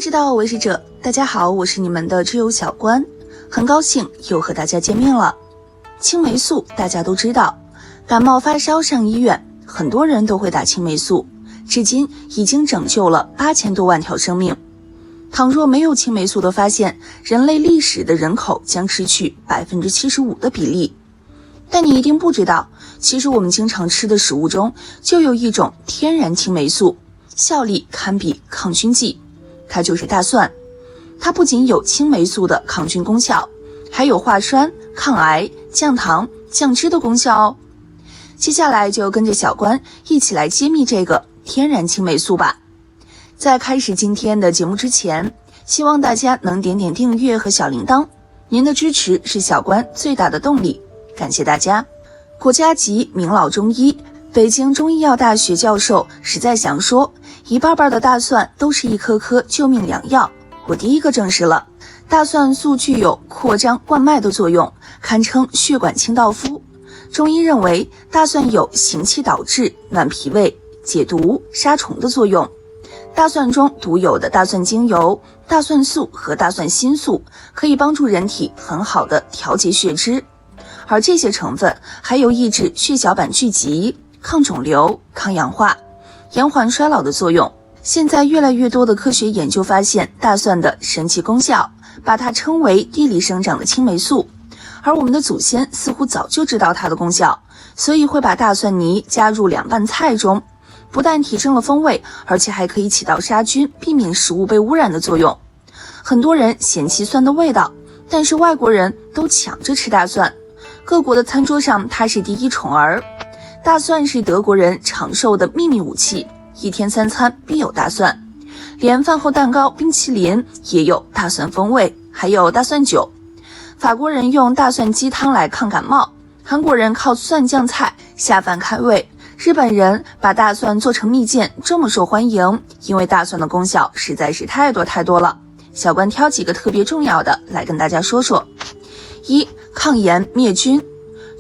知道为师者，大家好，我是你们的知友小关，很高兴又和大家见面了。青霉素大家都知道，感冒发烧上医院，很多人都会打青霉素，至今已经拯救了8000多万条生命。倘若没有青霉素的发现，人类历史的人口将失去75%的比例。但你一定不知道，其实我们经常吃的食物中就有一种天然青霉素，效力堪比抗菌剂，它就是大蒜。它不仅有青霉素的抗菌功效，还有化酸、抗癌、降糖、降脂的功效哦。接下来就跟着小关一起来揭秘这个天然青霉素吧。在开始今天的节目之前，希望大家能点点订阅和小铃铛，您的支持是小关最大的动力，感谢大家。国家级名老中医、北京中医药大学教授史在祥说，一瓣瓣的大蒜都是一颗颗救命良药。我第一个证实了，大蒜素具有扩张灌脉的作用，堪称血管清道夫。中医认为，大蒜有行气导滞、暖脾胃、解毒、杀虫的作用。大蒜中独有的大蒜精油、大蒜素和大蒜心素可以帮助人体很好的调节血脂，而这些成分还有抑制血小板聚集、抗肿瘤、抗氧化、延缓衰老的作用。现在越来越多的科学研究发现大蒜的神奇功效，把它称为地里生长的青霉素。而我们的祖先似乎早就知道它的功效，所以会把大蒜泥加入凉拌菜中，不但提升了风味，而且还可以起到杀菌、避免食物被污染的作用。很多人嫌弃蒜的味道，但是外国人都抢着吃大蒜，各国的餐桌上它是第一宠儿。大蒜是德国人长寿的秘密武器，一天3餐必有大蒜，连饭后蛋糕、冰淇淋也有大蒜风味，还有大蒜酒。法国人用大蒜鸡汤来抗感冒，韩国人靠蒜酱菜下饭开胃，日本人把大蒜做成蜜饯，这么受欢迎，因为大蒜的功效实在是太多了。小关挑几个特别重要的来跟大家说说。1. 抗炎灭菌。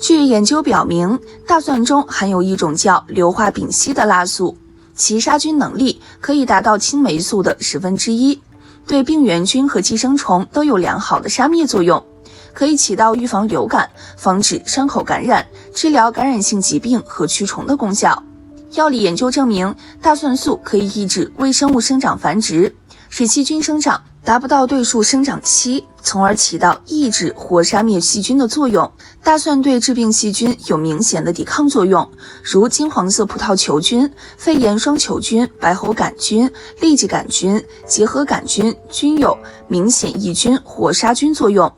据研究表明，大蒜中含有一种叫硫化丙烯的辣素，其杀菌能力可以达到青霉素的1/10，对病原菌和寄生虫都有良好的杀灭作用，可以起到预防流感、防止伤口感染、治疗感染性疾病和驱虫的功效。药理研究证明，大蒜素可以抑制微生物生长繁殖，使细菌生长达不到对数生长期，从而起到抑制或杀灭细菌的作用。大蒜对致病细菌有明显的抵抗作用，如金黄色葡萄球菌、肺炎双球菌、白喉杆菌、痢疾杆菌、结核杆菌均有明显抑菌或杀菌作用。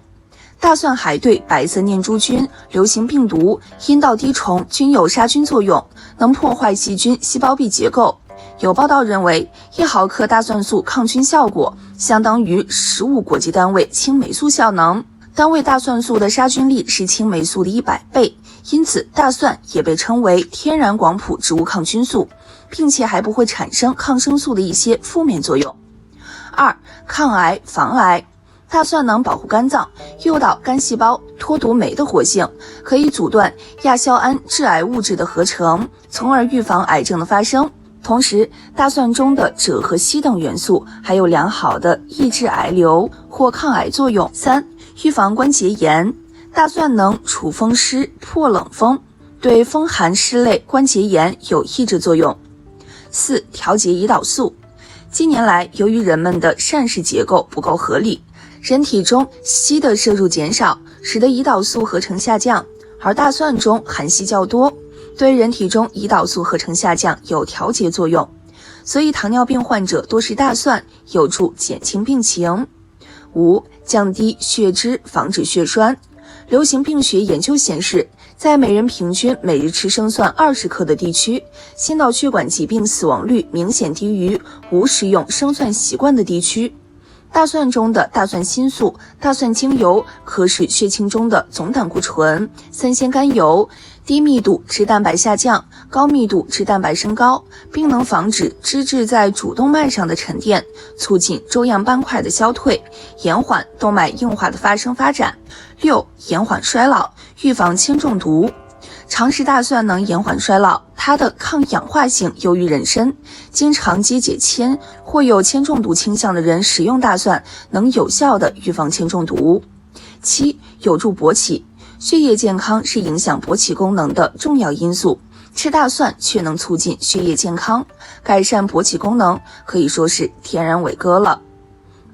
大蒜还对白色念珠菌、流行病毒、阴道滴虫均有杀菌作用，能破坏细菌细胞壁结构。有报道认为，1毫克大蒜素抗菌效果相当于15国际单位青霉素效能，单位大蒜素的杀菌力是青霉素的100倍，因此大蒜也被称为天然广谱植物抗菌素，并且还不会产生抗生素的一些负面作用。2. 抗癌防癌。大蒜能保护肝脏，诱导肝细胞脱毒酶的活性，可以阻断亚硝胺致癌物质的合成，从而预防癌症的发生。同时，大蒜中的锗和硒等元素还有良好的抑制癌瘤或抗癌作用。3. 预防关节炎。大蒜能除风湿、破冷风，对风寒湿类关节炎有抑制作用。4. 调节胰岛素。近年来，由于人们的膳食结构不够合理，人体中硒的摄入减少，使得胰岛素合成下降，而大蒜中含硒较多，对人体中胰岛素合成下降有调节作用，所以糖尿病患者多食大蒜，有助减轻病情。5. 降低血脂，防止血栓。流行病学研究显示，在每人平均每日吃生蒜20克的地区，心脑血管疾病死亡率明显低于无食用生蒜习惯的地区。大蒜中的大蒜心素、大蒜精油可使血清中的总胆固醇、三酰甘油、低密度脂蛋白下降，高密度脂蛋白升高，并能防止脂质在主动脉上的沉淀，促进粥样斑块的消退，延缓动脉硬化的发生发展。6. 延缓衰老，预防铅中毒。常食大蒜能延缓衰老，它它的抗氧化性优于人参，经常接解铅或有铅中毒倾向的人食用大蒜，能有效的预防铅中毒。7. 有助勃起，血液健康是影响勃起功能的重要因素，吃大蒜却能促进血液健康，改善勃起功能，可以说是天然伟哥了。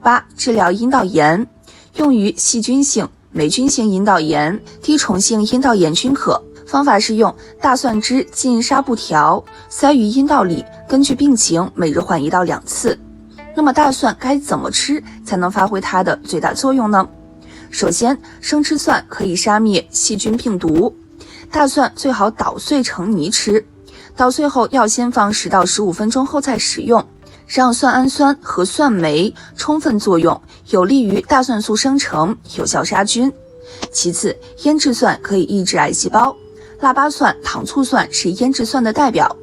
8. 治疗阴道炎，用于细菌性、霉菌性阴道炎、滴虫性阴道炎均可。方法是用大蒜汁浸纱布条，塞于阴道里，根据病情每日换1到2次。那么大蒜该怎么吃才能发挥它的最大作用呢？首先，生吃蒜可以杀灭细菌病毒，大蒜最好捣碎成泥吃，捣碎后要先放10到15分钟后再食用，让蒜氨酸和蒜酶充分作用，有利于大蒜素生成，有效杀菌。其次，腌制蒜可以抑制癌细胞，腊八蒜、糖醋蒜是腌制蒜的代表。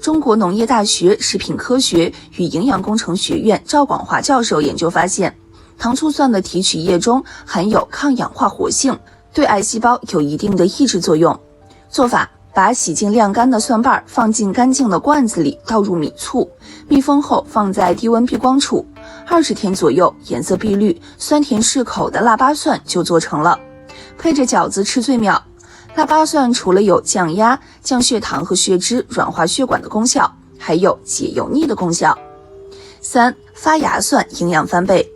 中国农业大学食品科学与营养工程学院赵广华教授研究发现，糖醋蒜的提取液中含有抗氧化活性，对癌细胞有一定的抑制作用。做法：把洗净晾干的蒜瓣放进干净的罐子里，倒入米醋，密封后放在低温避光处，20天左右，颜色碧绿、酸甜适口的腊八蒜就做成了，配着饺子吃最妙。腊八蒜除了有降压、降血糖和血脂、软化血管的功效，还有解油腻的功效。3. 发芽蒜营养翻倍。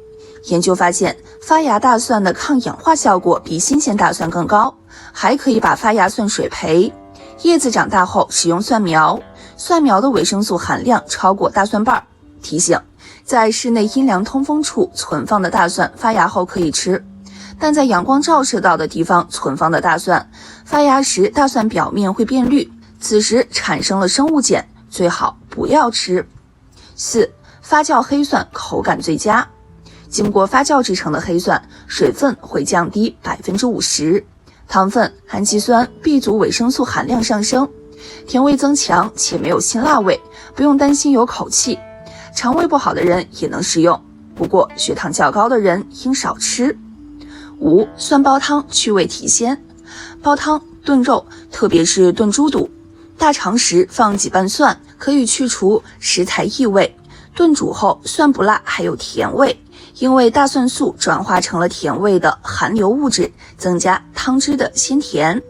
研究发现，发芽大蒜的抗氧化效果比新鲜大蒜更高，还可以把发芽蒜水培。叶子长大后使用蒜苗，蒜苗的维生素含量超过大蒜瓣。提醒：在室内阴凉通风处存放的大蒜发芽后可以吃，但在阳光照射到的地方存放的大蒜，发芽时大蒜表面会变绿，此时产生了生物碱，最好不要吃。4. 发酵黑蒜口感最佳。经过发酵制成的黑蒜，水分会降低 50%， 糖分、氨基酸、B 族维生素含量上升，甜味增强且没有辛辣味，不用担心有口气。肠胃不好的人也能食用，不过血糖较高的人应少吃。5. 蒜煲汤去味提鲜。煲汤、炖肉，特别是炖猪肚，大肠时放几瓣蒜，可以去除食材异味。炖煮后蒜不辣，还有甜味，因为大蒜素转化成了甜味的含硫物质，增加汤汁的鲜甜。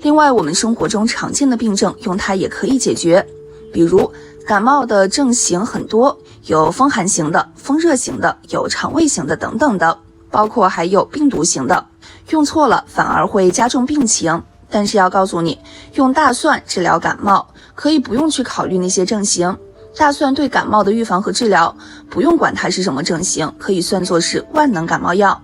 另外，我们生活中常见的病症用它也可以解决，比如感冒的症型很多，有风寒型的、风热型的，有肠胃型的等等的，包括还有病毒型的，用错了反而会加重病情。但是要告诉你，用大蒜治疗感冒，可以不用去考虑那些症型。大蒜对感冒的预防和治疗，不用管它是什么症型，可以算作是万能感冒药。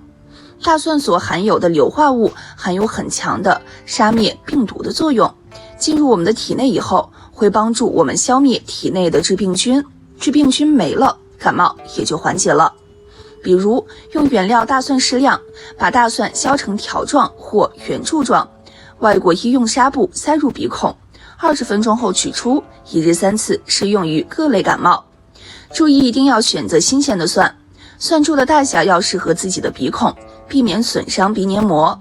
大蒜所含有的硫化物含有很强的杀灭病毒的作用，进入我们的体内以后，会帮助我们消灭体内的致病菌，致病菌没了，感冒也就缓解了。比如用原料大蒜适量，把大蒜削成条状或圆柱状，外裹医用纱布塞入鼻孔，20分钟后取出，1日3次，适用于各类感冒。注意一定要选择新鲜的蒜，蒜柱的大小要适合自己的鼻孔，避免损伤鼻黏膜。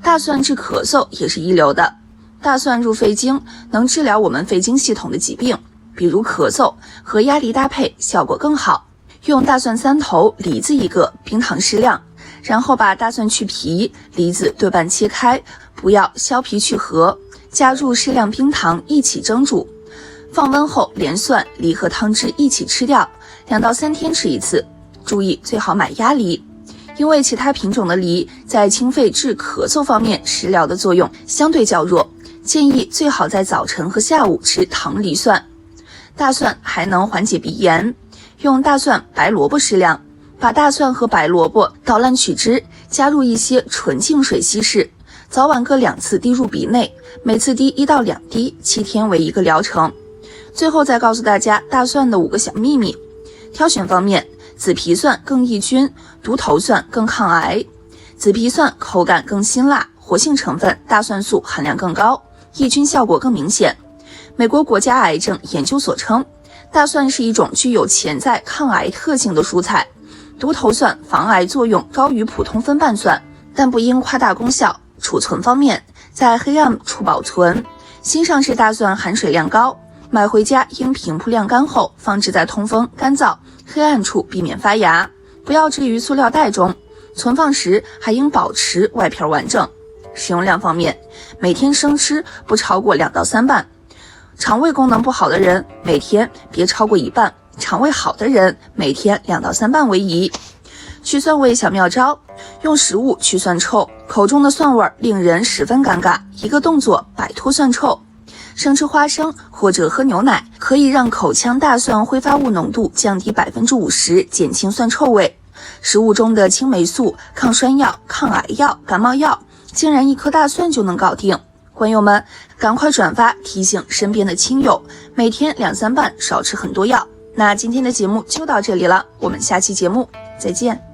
大蒜治咳嗽也是一流的，大蒜入肺经，能治疗我们肺经系统的疾病，比如咳嗽，和鸭梨搭配效果更好。用大蒜3头，梨子1个，冰糖适量，然后把大蒜去皮，梨子对半切开，不要削皮去核，加入适量冰糖一起蒸煮，放温后连蒜、梨和汤汁一起吃掉，2到3天吃一次。注意最好买鸭梨，因为其他品种的梨在清肺治咳嗽方面食疗的作用相对较弱，建议最好在早晨和下午吃糖梨蒜。大蒜还能缓解鼻炎，用大蒜、白萝卜适量，把大蒜和白萝卜捣烂取汁，加入一些纯净水稀释，早晚各2次滴入鼻内，每次滴1到2滴，7天为1个疗程。最后再告诉大家大蒜的5个小秘密。挑选方面，紫皮蒜更抑菌，独头蒜更抗癌。紫皮蒜口感更辛辣，活性成分大蒜素含量更高，抑菌效果更明显。美国国家癌症研究所称，大蒜是一种具有潜在抗癌特性的蔬菜。独头蒜防癌作用高于普通分瓣蒜，但不应夸大功效。储存方面，在黑暗处保存，新上市大蒜含水量高，买回家应平铺晾干后放置在通风、干燥、黑暗处，避免发芽，不要置于塑料袋中。存放时还应保持外皮完整。食用量方面，每天生吃不超过2到3瓣。肠胃功能不好的人，每天别超过1瓣；肠胃好的人，每天2到3瓣为宜。去蒜味小妙招：用食物去蒜臭，口中的蒜味令人十分尴尬，一个动作摆脱蒜臭。生吃花生或者喝牛奶，可以让口腔大蒜挥发物浓度降低50%，减轻蒜臭味。食物中的青霉素、抗栓药、抗癌药、感冒药，竟然1颗大蒜就能搞定。观友们，赶快转发提醒身边的亲友，每天2、3瓣，少吃很多药。那今天的节目就到这里了，我们下期节目再见。